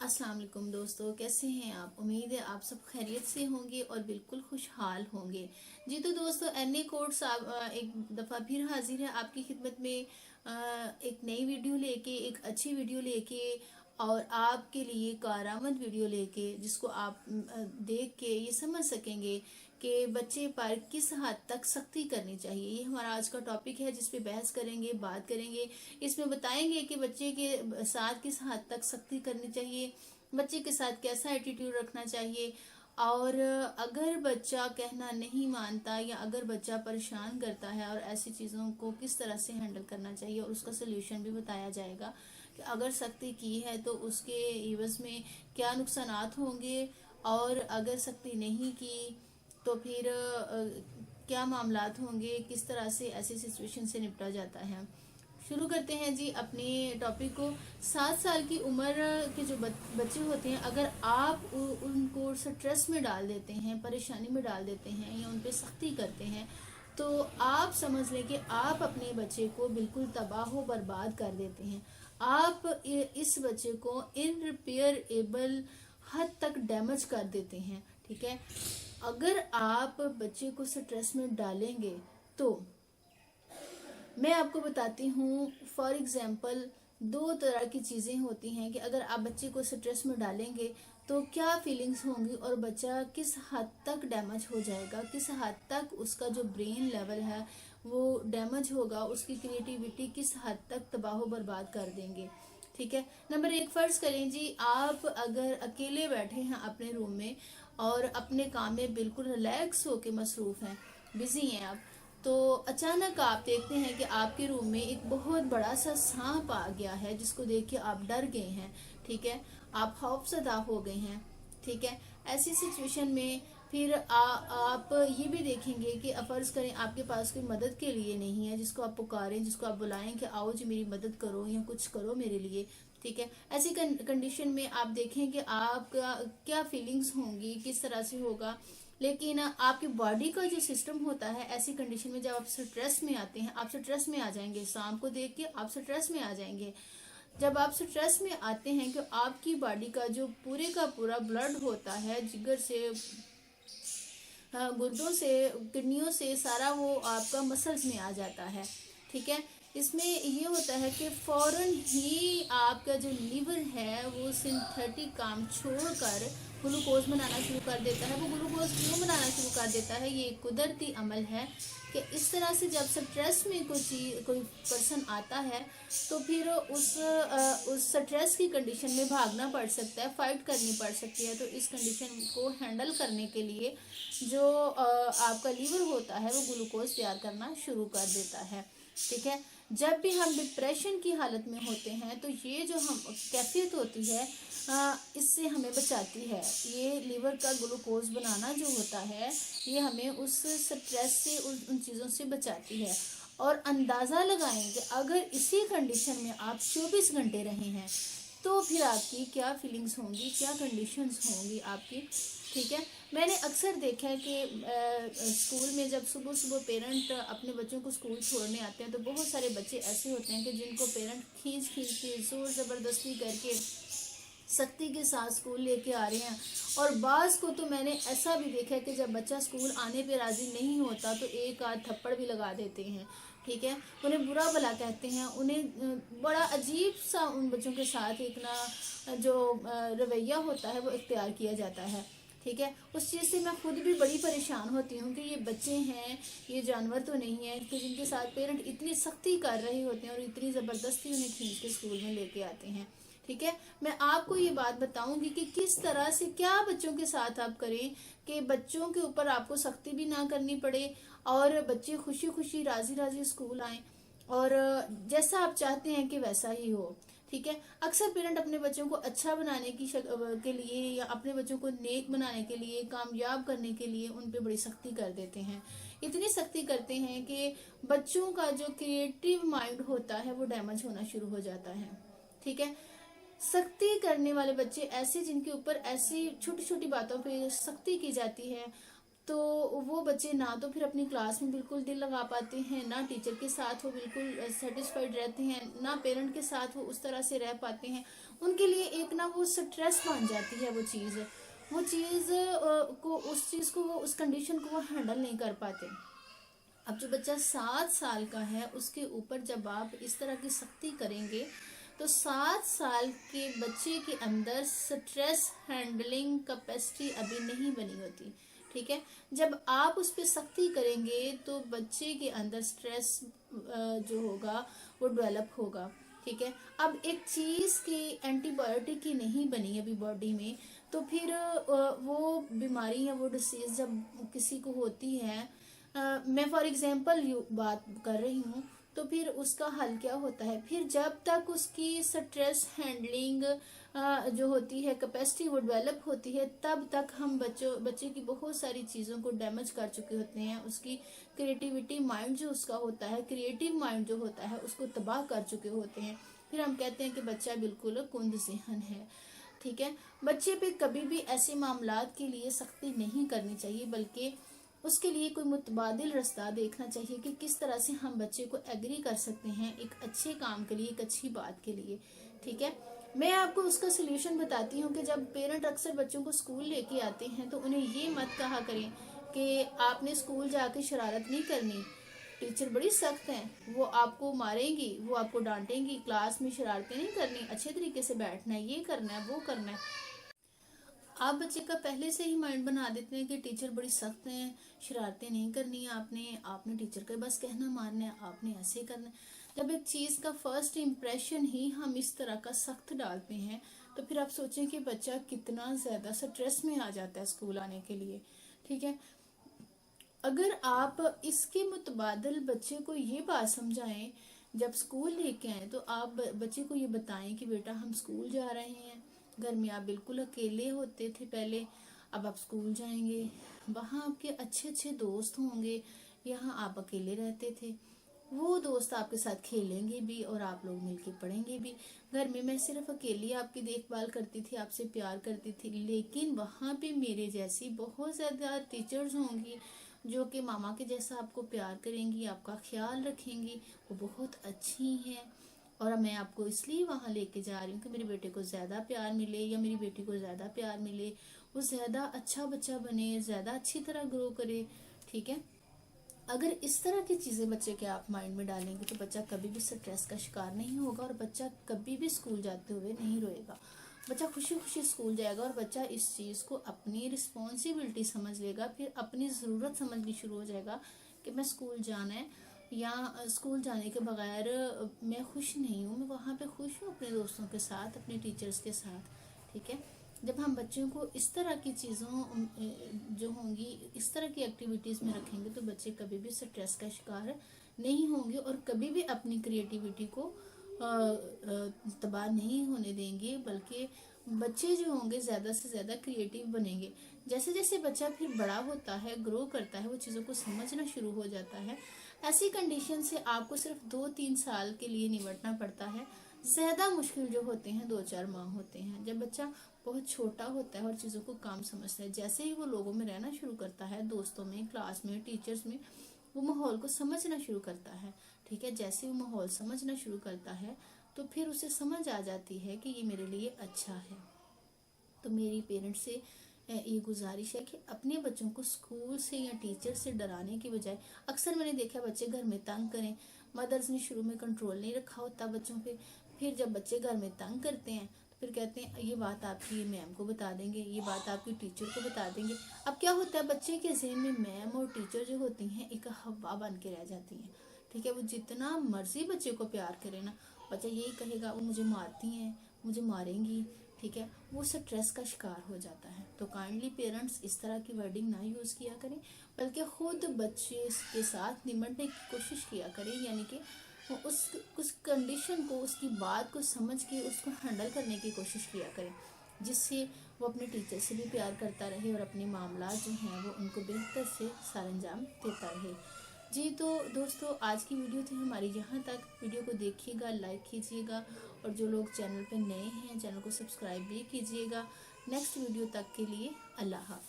अस्सलाम वालेकुम दोस्तों, कैसे हैं आप। उम्मीद है आप सब खैरियत से होंगे और बिल्कुल खुशहाल होंगे। जी तो दोस्तों, एनए कोर्स एक दफ़ा फिर हाजिर है आपकी खिदमत में, एक नई वीडियो लेके, एक अच्छी वीडियो लेके और आपके लिए कारआमद वीडियो लेके, जिसको आप देख के ये समझ सकेंगे कि बच्चे पर किस हद तक सख्ती करनी चाहिए। ये हमारा आज का टॉपिक है जिस पे बहस करेंगे, बात करेंगे। इसमें बताएंगे कि बच्चे के साथ किस हद तक सख्ती करनी चाहिए, बच्चे के साथ कैसा एटीट्यूड रखना चाहिए, और अगर बच्चा कहना नहीं मानता या अगर बच्चा परेशान करता है और ऐसी चीज़ों को किस तरह से हैंडल करना चाहिए, और उसका सलूशन भी बताया जाएगा कि अगर सख्ती की है तो उसके इवज़ में क्या नुकसानात होंगे, और अगर सख्ती नहीं की तो फिर क्या मामलात होंगे, किस तरह से ऐसी सिचुएशन से निपटा जाता है। शुरू करते हैं जी अपने टॉपिक को। 7 साल की उम्र के जो बच्चे होते हैं, अगर आप उनको स्ट्रेस में डाल देते हैं, परेशानी में डाल देते हैं या उन पर सख्ती करते हैं, तो आप समझ लें कि आप अपने बच्चे को बिल्कुल तबाह बर्बाद कर देते हैं। आप इस बच्चे को इनरिपेयरेबल हद तक डैमेज कर देते हैं। ठीक है, अगर आप बच्चे को स्ट्रेस में डालेंगे तो मैं आपको बताती हूँ। फॉर एग्जाम्पल, दो तरह की चीज़ें होती हैं कि अगर आप बच्चे को स्ट्रेस में डालेंगे तो क्या फीलिंग्स होंगी और बच्चा किस हद तक डैमेज हो जाएगा, किस हद तक उसका जो ब्रेन लेवल है वो डैमेज होगा, उसकी क्रिएटिविटी किस हद तक तबाह बर्बाद कर देंगे। ठीक है, नंबर एक, फर्ज करें जी आप अगर अकेले बैठे हैं अपने रूम में और अपने काम में बिल्कुल रिलैक्स होके मसरूफ हैं, बिजी हैं आप, तो अचानक आप देखते हैं कि आपके रूम में एक बहुत बड़ा सा सांप आ गया है, जिसको देख के आप डर गए हैं। ठीक है, आप खौफजदा हो गए हैं। ठीक है, ऐसी सिचुएशन में फिर आप ये भी देखेंगे कि फर्ज करें आपके पास कोई मदद के लिए नहीं है, जिसको आप पुकारें, जिसको आप बुलाएं कि आओ जी मेरी मदद करो या कुछ करो मेरे लिए। ठीक है, ऐसी कंडीशन में आप देखें कि आपका क्या फीलिंग्स होंगी, किस तरह से होगा। लेकिन आपकी बॉडी का जो सिस्टम होता है, ऐसी कंडीशन में जब आप स्ट्रेस में आते हैं, आप स्ट्रेस में आ जाएंगे, सांप को देख के आप स्ट्रेस में आ जाएंगे। जब आप स्ट्रेस में आते हैं कि आपकी बॉडी का जो पूरे का पूरा ब्लड होता है, जिगर से, गुर्दों से, किडनियों से, सारा वो आपका मसल्स में आ जाता है। ठीक है, इसमें ये होता है कि फौरन ही आपका जो लीवर है वो सिंथेटिक काम छोड़कर ग्लूकोज बनाना शुरू कर देता है। वो ग्लूकोज क्यों बनाना शुरू कर देता है? ये कुदरती अमल है कि इस तरह से जब स्ट्रेस में कोई पर्सन आता है तो फिर उस स्ट्रेस की कंडीशन में भागना पड़ सकता है, फाइट करनी पड़ सकती है। तो इस कंडीशन को हैंडल करने के लिए जो आपका लीवर होता है वो ग्लूकोज तैयार करना शुरू कर देता है। ठीक है, जब भी हम डिप्रेशन की हालत में होते हैं तो ये जो हम कैफियत होती है इससे हमें बचाती है। ये लीवर का ग्लूकोज बनाना जो होता है ये हमें उस स्ट्रेस से, उन चीज़ों से बचाती है। और अंदाज़ा लगाएं कि अगर इसी कंडीशन में आप 24 घंटे रहे हैं तो फिर आपकी क्या फीलिंग्स होंगी, क्या कंडीशंस होंगी आपकी। ठीक है, मैंने अक्सर देखा है कि स्कूल में जब सुबह सुबह पेरेंट अपने बच्चों को स्कूल छोड़ने आते हैं तो बहुत सारे बच्चे ऐसे होते हैं कि जिनको पेरेंट खींच खींच के, जोर ज़बरदस्ती करके, सख्ती के साथ स्कूल लेके आ रहे हैं। और बाज़ को तो मैंने ऐसा भी देखा है कि जब बच्चा स्कूल आने पे राज़ी नहीं होता तो एक आध थप्पड़ भी लगा देते हैं। ठीक है, उन्हें बुरा भला कहते हैं, उन्हें बड़ा अजीब सा उन बच्चों के साथ एक ना जो रवैया होता है वो इख्तियार किया जाता है। ठीक है, उस चीज़ से मैं खुद भी बड़ी परेशान होती हूँ कि ये बच्चे हैं, ये जानवर तो नहीं है कि जिनके साथ पेरेंट इतनी सख्ती कर रहे होते हैं और इतनी ज़बरदस्ती उन्हें खींच के स्कूल में लेके आते हैं। ठीक है, मैं आपको ये बात बताऊंगी कि किस तरह से क्या बच्चों के साथ आप करें कि बच्चों के ऊपर आपको सख्ती भी ना करनी पड़े और बच्चे खुशी खुशी राजी राजी स्कूल आएं और जैसा आप चाहते हैं कि वैसा ही हो। ठीक है, अक्सर पेरेंट अपने बच्चों को अच्छा बनाने के लिए या अपने बच्चों को नेक बनाने के लिए, कामयाब करने के लिए उन पे बड़ी सख्ती कर देते हैं। इतनी सख्ती करते हैं कि बच्चों का जो क्रिएटिव माइंड होता है वो डैमेज होना शुरू हो जाता है। ठीक है, सख्ती करने वाले बच्चे ऐसे जिनके ऊपर ऐसी छोटी छोटी बातों पे सख्ती की जाती है तो वो बच्चे ना तो फिर अपनी क्लास में बिल्कुल दिल लगा पाते हैं, ना टीचर के साथ वो बिल्कुल सेटिस्फाइड रहते हैं, ना पेरेंट के साथ वो उस तरह से रह पाते हैं। ان کے لیے ایک نا وہ سٹریس بن جاتی ہے وہ چیز وہ اس کنڈیشن کو وہ ہینڈل نہیں کر پاتے. اب جو بچہ 7 سال کا ہے اس کے اوپر جب آپ اس طرح کی سختی کریں گے تو 7 سال کے بچے کے اندر سٹریس ہینڈلنگ کیپیسٹی ابھی نہیں بنی ہوتی. ٹھیک ہے، جب آپ اس پہ سختی کریں گے تو بچے کے اندر سٹریس جو ہوگا وہ ڈیولپ ہوگا. ٹھیک ہے، اب ایک چیز کی اینٹی بایوٹک کی نہیں بنی ابھی باڈی میں، تو پھر وہ بیماری یا وہ ڈیسیز جب کسی کو ہوتی ہے، میں فار ایگزامپل بات کر رہی ہوں، تو پھر اس کا حل کیا ہوتا ہے؟ پھر جب تک اس کی سٹریس ہینڈلنگ جو ہوتی ہے کیپیسٹی وہ ڈیولپ ہوتی ہے، تب تک ہم بچے کی بہت ساری چیزوں کو ڈیمیج کر چکے ہوتے ہیں. اس کی کریٹیوٹی مائنڈ جو اس کا ہوتا ہے، کریٹیو مائنڈ جو ہوتا ہے، اس کو تباہ کر چکے ہوتے ہیں. پھر ہم کہتے ہیں کہ بچہ بالکل کند ذہن ہے. ٹھیک ہے، بچے پہ کبھی بھی ایسے معاملات کے لیے سختی نہیں کرنی چاہیے، بلکہ اس کے لیے کوئی متبادل راستہ دیکھنا چاہیے کہ کس طرح سے ہم بچے کو ایگری کر سکتے ہیں ایک اچھے کام کے لیے، ایک اچھی بات کے لیے. ٹھیک ہے، میں آپ کو اس کا سلیوشن بتاتی ہوں کہ جب پیرنٹ اکثر بچوں کو اسکول لے کے آتے ہیں تو انہیں یہ مت کہا کریں کہ آپ نے اسکول جا کے شرارت نہیں کرنی، ٹیچر بڑی سخت ہیں، وہ آپ کو ماریں گی، وہ آپ کو ڈانٹیں گی، کلاس میں شرارتیں نہیں کرنی، اچھے طریقے سے بیٹھنا ہے، یہ کرنا ہے، وہ کرنا ہے. آپ بچے کا پہلے سے ہی مائنڈ بنا دیتے ہیں کہ ٹیچر بڑی سخت ہیں، شرارتیں نہیں کرنی ہیں، آپ نے ٹیچر کا بس کہنا ماننا ہے، آپ نے ایسے کرنا ہے. جب ایک چیز کا فرسٹ امپریشن ہی ہم اس طرح کا سخت ڈالتے ہیں تو پھر آپ سوچیں کہ بچہ کتنا زیادہ سٹریس میں آ جاتا ہے اسکول آنے کے لیے. ٹھیک ہے، اگر آپ اس کے متبادل بچے کو یہ بات سمجھائیں، جب اسکول لے کے آئیں تو آپ بچے کو یہ بتائیں کہ بیٹا ہم اسکول جا رہے ہیں، گھر میں آپ بالکل اکیلے ہوتے تھے پہلے، اب آپ اسکول جائیں گے، وہاں آپ کے اچھے اچھے دوست ہوں گے، یہاں آپ اکیلے رہتے تھے، وہ دوست آپ کے ساتھ کھیلیں گے بھی اور آپ لوگ مل کے پڑھیں گے بھی. گھر میں صرف اکیلی آپ کی دیکھ بھال کرتی تھی، آپ سے پیار کرتی تھی، لیکن وہاں پہ میرے جیسی بہت زیادہ ٹیچرز ہوں گی جو کہ ماما کے جیسا آپ کو پیار کریں گی، آپ کا خیال رکھیں گی، وہ بہت اچھی ہیں، اور میں آپ کو اس لیے وہاں لے کے جا رہی ہوں کہ میرے بیٹے کو زیادہ پیار ملے یا میری بیٹی کو زیادہ پیار ملے، وہ زیادہ اچھا بچہ بنے، زیادہ اچھی طرح گرو کرے. ٹھیک ہے، اگر اس طرح کی چیزیں بچے کے آپ مائنڈ میں ڈالیں گے تو بچہ کبھی بھی سٹریس کا شکار نہیں ہوگا اور بچہ کبھی بھی اسکول جاتے ہوئے نہیں روئے گا. بچہ خوشی خوشی اسکول جائے گا اور بچہ اس چیز کو اپنی رسپانسبلٹی سمجھ لے گا، پھر اپنی ضرورت سمجھنی شروع ہو جائے گا کہ میں اسکول جانا ہے، یا اسکول جانے کے بغیر میں خوش نہیں ہوں، میں وہاں پہ خوش ہوں اپنے دوستوں کے ساتھ، اپنے ٹیچرز کے ساتھ. ٹھیک ہے، جب ہم بچوں کو اس طرح کی چیزوں جو ہوں گی اس طرح کی ایکٹیویٹیز میں رکھیں گے تو بچے کبھی بھی سٹریس کا شکار نہیں ہوں گے اور کبھی بھی اپنی کریٹیوٹی کو تباہ نہیں ہونے دیں گے، بلکہ بچے جو ہوں گے زیادہ سے زیادہ کریٹیو بنیں گے. جیسے جیسے بچہ پھر بڑا ہوتا ہے، گرو کرتا ہے، وہ چیزوں کو سمجھنا شروع ہو جاتا ہے. ایسی کنڈیشن سے آپ کو صرف 2-3 سال کے لیے نمٹنا پڑتا ہے. زیادہ مشکل جو ہوتے ہیں 2-4 ماہ ہوتے ہیں. جب بچہ بہت چھوٹا ہوتا ہے اور چیزوں کو کام سمجھتا ہے، جیسے ہی وہ لوگوں میں رہنا شروع کرتا ہے، دوستوں میں، کلاس میں، ٹیچرز میں، وہ ماحول کو سمجھنا شروع کرتا ہے. ٹھیک ہے، جیسے وہ ماحول سمجھنا شروع کرتا ہے تو پھر اسے سمجھ آ جاتی ہے کہ یہ میرے لیے اچھا ہے. تو میری پیرنٹ سے یہ گزارش ہے کہ اپنے بچوں کو اسکول سے یا ٹیچر سے ڈرانے کی بجائے، اکثر میں نے دیکھا بچے گھر میں تنگ کریں، مدرس نے شروع میں کنٹرول نہیں رکھا ہوتا بچوں پہ، پھر جب بچے گھر میں تنگ کرتے ہیں پھر کہتے ہیں یہ بات آپ کی میم کو بتا دیں گے، یہ بات آپ کی ٹیچر کو بتا دیں گے. اب کیا ہوتا ہے بچے کے ذہن میں میم اور ٹیچر جو ہوتی ہیں ایک ہوا بن کے رہ جاتی ہیں. ٹھیک ہے، وہ جتنا مرضی بچے کو پیار کرے نا، بچہ یہی کہے گا وہ مجھے مارتی ہیں، مجھے ماریں گی. ٹھیک ہے، وہ سٹریس کا شکار ہو جاتا ہے. تو کائنڈلی پیرنٹس اس طرح کی ورڈنگ نہ یوز کیا کریں، بلکہ خود بچے کے ساتھ نمٹنے کی کوشش کیا کریں، یعنی کہ اس کنڈیشن کو، اس کی بات کو سمجھ کے اس کو ہینڈل کرنے کی کوشش کیا کریں، جس سے وہ اپنے ٹیچر سے بھی پیار کرتا رہے اور اپنے معاملات جو ہیں وہ ان کو بہتر سے سر انجام دیتا رہے. جی تو دوستو، آج کی ویڈیو تھی ہماری یہاں تک. ویڈیو کو دیکھیے گا، لائک کیجیے گا، اور جو لوگ چینل پہ نئے ہیں چینل کو سبسکرائب بھی کیجیے گا. نیکسٹ ویڈیو تک کے لیے اللہ حافظ.